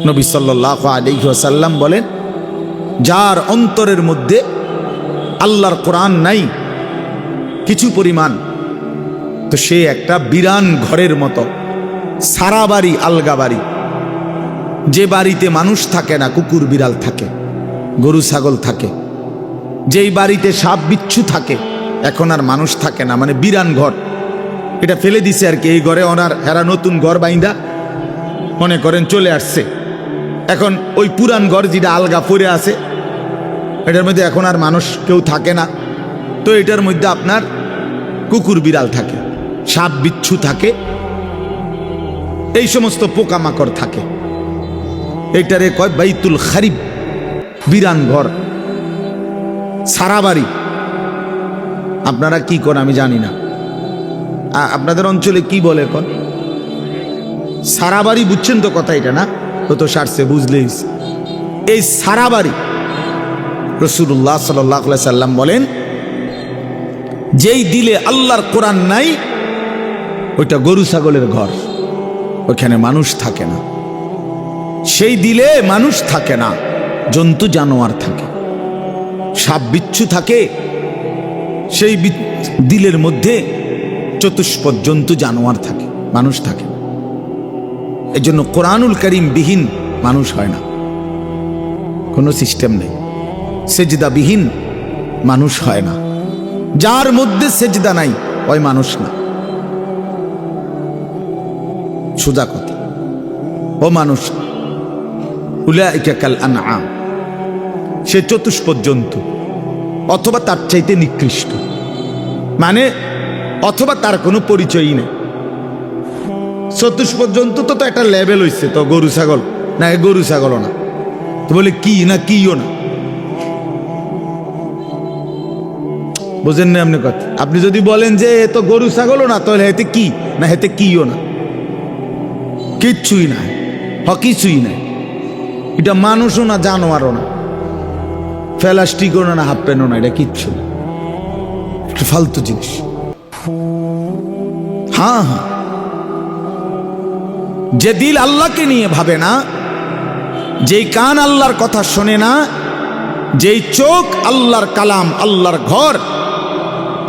নবী সাল্লাল্লাহু আলাইহি ওয়াসাল্লাম বলেন, যার অন্তরের মধ্যে আল্লাহর কোরআন নাই কিছু পরিমাণ, তো সে একটা বিরান ঘরের মতো, সারা বাড়ি আলগা বাড়ি। যে বাড়িতে মানুষ থাকে না, কুকুর বিড়াল থাকে, গরু ছাগল থাকে, যেই বাড়িতে সাপ বিচ্ছু থাকে, এখন আর মানুষ থাকে না, মানে বিরান ঘর। এটা ফেলে দিছে আর কি। এই ঘরে ওনার এরা নতুন ঘর বাইন্দা মনে করেন চলে আসছে। এখন ওই পুরান ঘর যেটা আলগা পড়ে আছে, এটার মধ্যে এখন আর মানুষ কেউ থাকে না। তো এটার মধ্যে আপনার কুকুর বিড়াল থাকে, সাপ বিচ্ছু থাকে, এই সমস্ত পোকামাকড় থাকে। এইটারে কয় বাইতুল খারিব, বিরান ঘর, সারা বাড়ি। আপনারা কি করেন আমি জানি না, আপনাদের অঞ্চলে কি বলে কন? সারা বাড়ি, বুঝছেন তো কথা এটা না? তো সারছে, বুঝলেই। এই সারা বাড়ি রাসূলুল্লাহ সাল্লাল্লাহু আলাইহি সাল্লাম বলেন, যেই দিলে আল্লাহর কোরআন নাই, ওইটা গরু ছাগলের ঘর, ওখানে মানুষ থাকে না। সেই দিলে মানুষ থাকে না, জন্তু জানোয়ার থাকে, সাপ বিচ্ছু থাকে। সেই দিলের মধ্যে চতুষ্পদ জন্তু জানোয়ার থাকে, মানুষ থাকে না। এই জন্য কোরআনুল কারীম বিহীন মানুষ হয় না, কোনো সিস্টেম নেই। সেজদা বিহীন মানুষ হয় না। যার মধ্যে সেজদা নাই, ওই মানুষ না, সোজা কথা, ও মানুষ। উলাইকা কাল আনআম, সে চতুষ্পদ জন্তু, অথবা তার চাইতে নিকৃষ্ট, মানে অথবা তার কোনো পরিচয়ই নেই। চতুষ্পদ জন্তু তো একটা লেভেল হইছে, তো গরু ছাগল না, গরু ছাগলও না, তো বলে কি না কিও না, বুঝেন না আপনি কথা? আপনি যদি বলেন যে এ তো গরু ছাগলও না, তাহলে হেতে কি না, হেতে কিও না, কিচ্ছুই না, কিছুই নাই। এটা মানুষও না, জানোয়ারও না, প্লাস্টিকও না, হাফ প্যান্টও না, এটা কিচ্ছু না, ফালতু জিনিস। হ্যাঁ হ্যাঁ, যে দিল আল্লাহকে নিয়ে ভাবে না, যেই কান আল্লাহর কথা শোনে না, যেই চোখ আল্লাহর কালাম, আল্লাহর ঘর,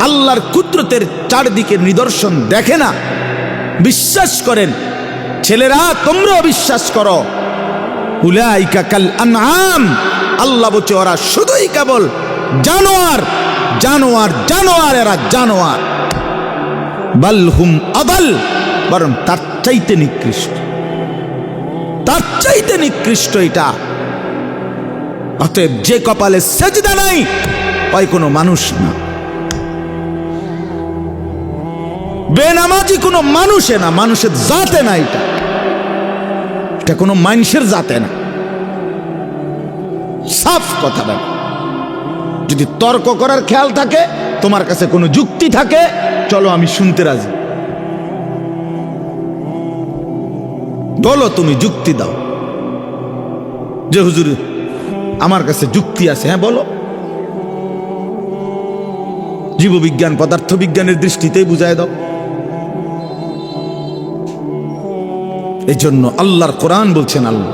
আল্লাহর কুদরতের চারদিকের নিদর্শন দেখে না, বিশ্বাস করেন ছেলেরা, তোমরাও বিশ্বাস করো, উলাইকা কাল আনআম, আল্লাহ বলছে ওরা শুধুই কেবল জানোয়ার, জানোয়ার, জানোয়ার, এরা জানোয়ার। বাল হুম আদাল, বরং তার চাইতে নিকৃষ্ট, তার চাইতে নিকৃষ্ট এটা। অতএব যে কপালে সেজদা নাই, ওই কোনো মানুষ না, বেনামাজি কোনো মানুষে না, মানুষের জাতে না, এটা কোনো মানুষের জাতে না। সাফ কথা বলে। যদি তর্ক করার খেয়াল থাকে, তোমার কাছে কোনো যুক্তি থাকে, চলো আমি শুনতে রাজি, বলো, তুমি যুক্তি দাও যে হুজুর আমার কাছে যুক্তি আছে, হ্যাঁ বলো। জীববিজ্ঞান পদার্থ বিজ্ঞানের দৃষ্টিতেই বুঝায় দাও। এই জন্য আল্লাহর কোরআন বলছেন, আল্লাহ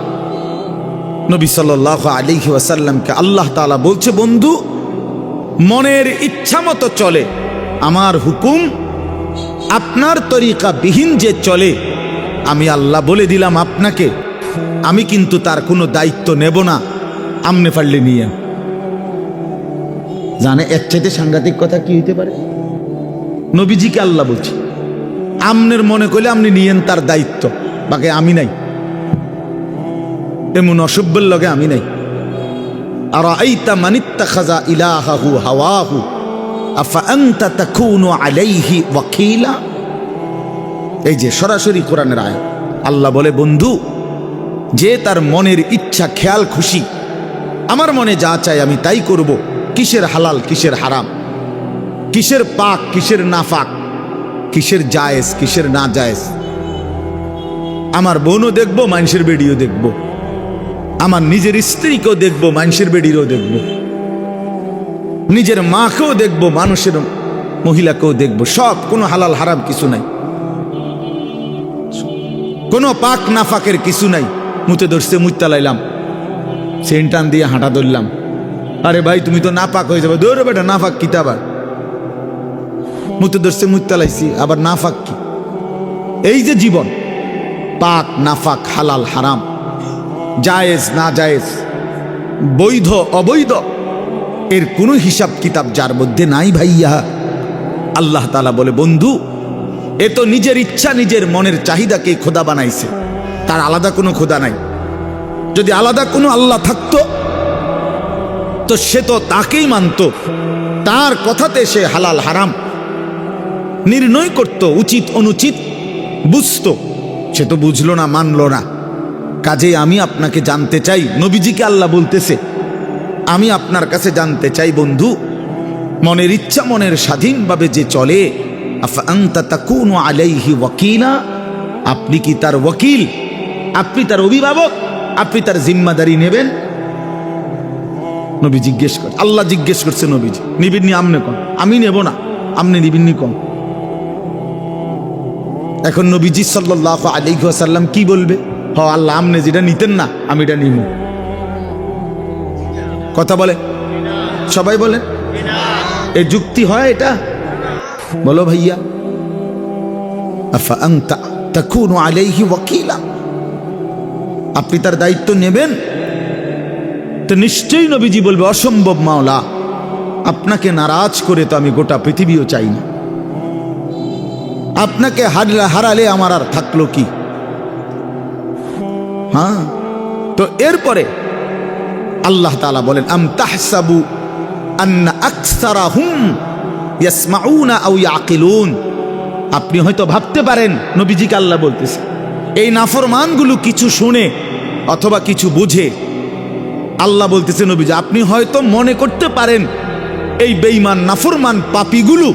নবী সাল্লাল্লাহু আলাইহি ওয়াসাল্লামকে আল্লাহ তাআলা বলছে, বন্ধু মনের ইচ্ছা মতো চলে, আমার হুকুম আপনার তরিকা বিহীন যে চলে, আমি আল্লাহ বলে দিলাম আপনাকে, আমি কিন্তু তার কোনো দায়িত্ব নেব না, আমনে পারলে নিয়ে। জানে এর চাইতে সাংঘাতিক কথা কি হইতে পারে? নবীজিকে আল্লাহ বলছে, আমনের মনে করলে আপনি নিয়েন তার দায়িত্ব, বাকি আমি নাই, এমন অসভ্যের লগে আমি নাই। আর আইতা মানিত্তাখাযা ইলাহাহু হাওয়াহু আফা আনতা তাকুনু আলাইহি ওয়াকিলা। এই যে সরাসরি কোরআনের আয়াত, আল্লাহ বলে, বন্ধু যে তার মনের ইচ্ছা খেয়াল খুশি, আমার মনে যা চাই আমি তাই করব, কিসের হালাল কিসের হারাম, কিসের পাক কিসের নাফাক, কিসের জায়েজ কিসের না জায়েজ, আমার বোনও দেখবো, মানুষের বেডিও দেখবো, আমার নিজের স্ত্রীকেও দেখবো, মানুষের বেডিরও দেখবো, নিজের মাকেও দেখবো, মানুষের মহিলাকেও দেখবো, সব, কোনো হালাল হারাম কিছু নাই, কোনো পাক নাফাকের কিছু নাই। মুতে ধরছে, মুইতা লাইলাম, সেন টান দিয়ে হাঁটা ধরলাম। আরে ভাই তুমি তো নাপাক হয়ে যাবে। দৌড়ে বেটা, নাফাক কি? আবার মুতে ধরছে, মুইতা লাইছি, আবার নাফাক কি? এই যে জীবন, পাক নাফাক, হালাল হারাম, জায়েজ না জায়েজ, বৈধ অবৈধ, এর কোনো হিসাব কিতাব যার মধ্যে নাই ভাইয়া। আল্লাহ তাআলা বলে, বন্ধু এ তো নিজের ইচ্ছা, নিজের মনের চাহিদাকে খোদা বানাইছে, তার আলাদা কোনো খোদা নাই। যদি আলাদা কোনো আল্লাহ থাকতো তো সে তো তাকেই মানত, তার কথাতে সে হালাল হারাম নির্ণয় করত, উচিত অনুচিত বুঝতো। সে তো বুঝলো না, মানলো না। কাজেই আমি আপনাকে জানতে চাই, নবীজিকে আল্লাহ বলতেছে, আমি আপনার কাছে জানতে চাই বন্ধু, মনের ইচ্ছা মনের স্বাধীনভাবে যে চলে, আফা আনতা তাকুনু আলাইহি ওয়াকিলা, আপনি কি তার ওয়াকিল? আপনি তার অভিভাবক? আপনি তার জিম্মাদারি নেবেন? নবী জিজ্ঞেস করে, আল্লাহ জিজ্ঞেস করছে, নবীজি নিবিন্নি আমনে কোন? আমি নেব না, আমনে নিবিন্নি কোন? এখন নবীজি সাল্লাল্লাহু আলাইহি ওয়াসাল্লাম কি বলবে? হ আল্লাহ, আমনে যেটা নিতেন না আমি এটা নিব। কথা বলে, সবাই বলে, এ যুক্তি হয় এটা? বলো ভাইয়া। আফা আনতা তাকুনু আলাইহি ওয়াকিলা, আপনি তার দায়িত্ব নেবেন? তো নিশ্চয়ই নবীজি বলবে, অসম্ভব মাওলা, আপনাকে নারাজ করে তো আমি গোটা পৃথিবীও চাই না, আপনাকে হারালে আমার আর থাকলো কি? হ্যাঁ, তো এরপরে আল্লাহ তাআলা বলেন, আম তাহসাবু আন্না আকসারাহুম ইয়াসমাউনা আও ইয়াকিলুন, আপনি হয়তো ভাবতে পারেন, নবীজিকে আল্লাহ বলতেছে, এই নাফরমানগুলো কিছু শুনে অথবা কিছু বুঝে। আল্লাহ বলতেছে, নবীজি আপনি হয়তো মনে করতে পারেন এই বেঈমান নাফরমান পাপীগুলো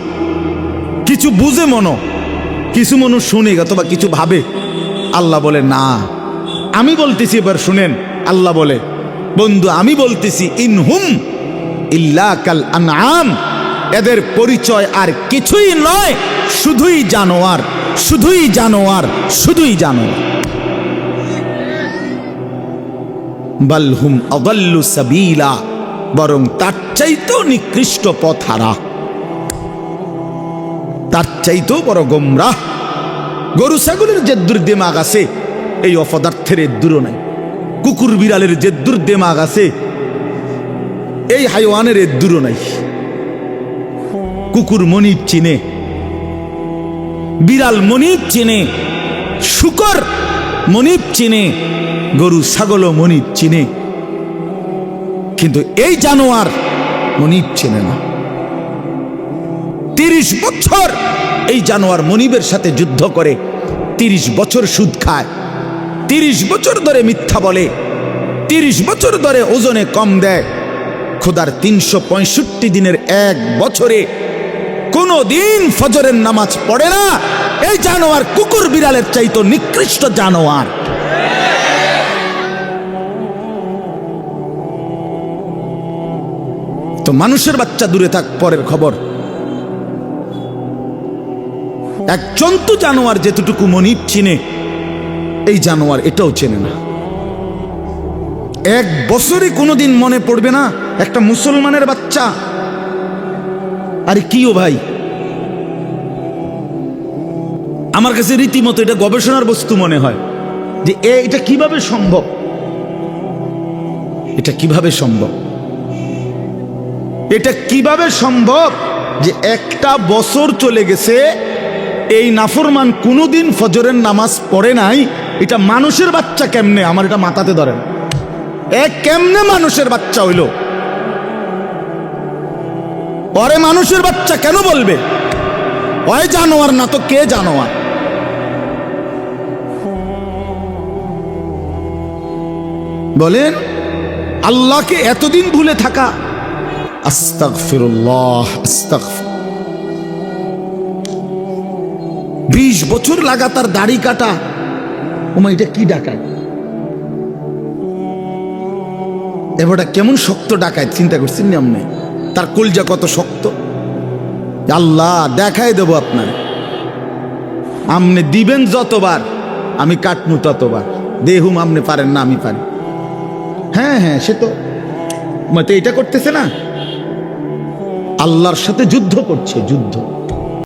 কিছু বুঝে, কিছু মানুষ শুনে অথবা কিছু ভাবে। আল্লাহ বলে না, আমি বলতেছি, এবার শুনেন। আল্লাহ বলে, বন্ধু আমি বলতেছি, ইনহুম ইল্লা কাল আনআম, এদের পরিচয় আর কিছুই নয়, শুধুই জানোয়ার, শুধুই জানোয়ার, শুধুই জানোয়ার। বাল হুম আদাল্লু সাবিলা, বরং তার চাইতেও নিকৃষ্ট পথহারা, তার চাইতেও বড় গোমরাহ। গরু ছাগলের যে দুর্দিমাগ আছে, এই অপদার্থের এদ্দুরও নাই। কুকুর বিড়ালের যে দুর্দিমাগ আছে, এই হাইওয়ানের এদ্দুরও নাই। কুকুর মনিব চিনে, বিড়াল মনিব চিনে, শুকর মনিব চিনে, গরু ছাগলও মনিব চিনে, কিন্তু এই জানোয়ার মনিব চেনে না। 30 বছর এই জানোয়ার মনিবের সাথে যুদ্ধ করে, 30 বছর সুদ খায়, 30 বছর ধরে মিথ্যা বলে, 30 বছর ধরে ওজনে কম দেয়। খোদার 365 দিনের এক বছরে কোনো দিন ফজরের নামাজ পড়ে না। এই জানোয়ার কুকুর বিড়ালের চাইতো নিকৃষ্ট জানোয়ার। তো মানুষের বাচ্চা দূরে থাক, পরের খবর। এক জন্তু জানোয়ার যেতটুকু মনিব চিনে, এই জানোয়ার এটাও চেনে না। এক বছরে কোনোদিন মনে পড়বে না একটা মুসলমানের বাচ্চা। আরে কিও ভাই, আমার কাছে রীতিমতো এটা গবেষণার বস্তু মনে হয় যে এটা কিভাবে সম্ভব, এটা কিভাবে সম্ভব, এটা কিভাবে সম্ভব যে একটা বছর চলে গেছে, এই নাফরমান কোনোদিন ফজরের নামাজ পড়ে নাই। এটা মানুষের বাচ্চা কেমনে? আমার এটা মাথাতে ধরেন, কেমনে মানুষের বাচ্চা হইল? পরে মানুষের বাচ্চা কেন বলবে? ওই জানোয়ার না তো কে জানোয়ার? বলেন, আল্লাহকে এতদিন ভুলে থাকা। আস্তাগফিরুল্লাহ, আস্তাগফির। 20 বছর লাগাতার দাড়ি কাটা, ওমা এটা কি ডাকায়? এবারটা কেমন শক্ত ডাকায়, চিন্তা করছেন না আপনি? তার কলজা কত শক্ত। আল্লাহ দেখাই দেব আপনার, আপনি দিবেন যতবার, আমি কাটমু ততবার। দেহুম আপনি পারেন না, আমি পারি। হ্যাঁ হ্যাঁ, সে তো মতে এটা করতেছে না, আল্লাহর সাথে যুদ্ধ করছে, যুদ্ধ।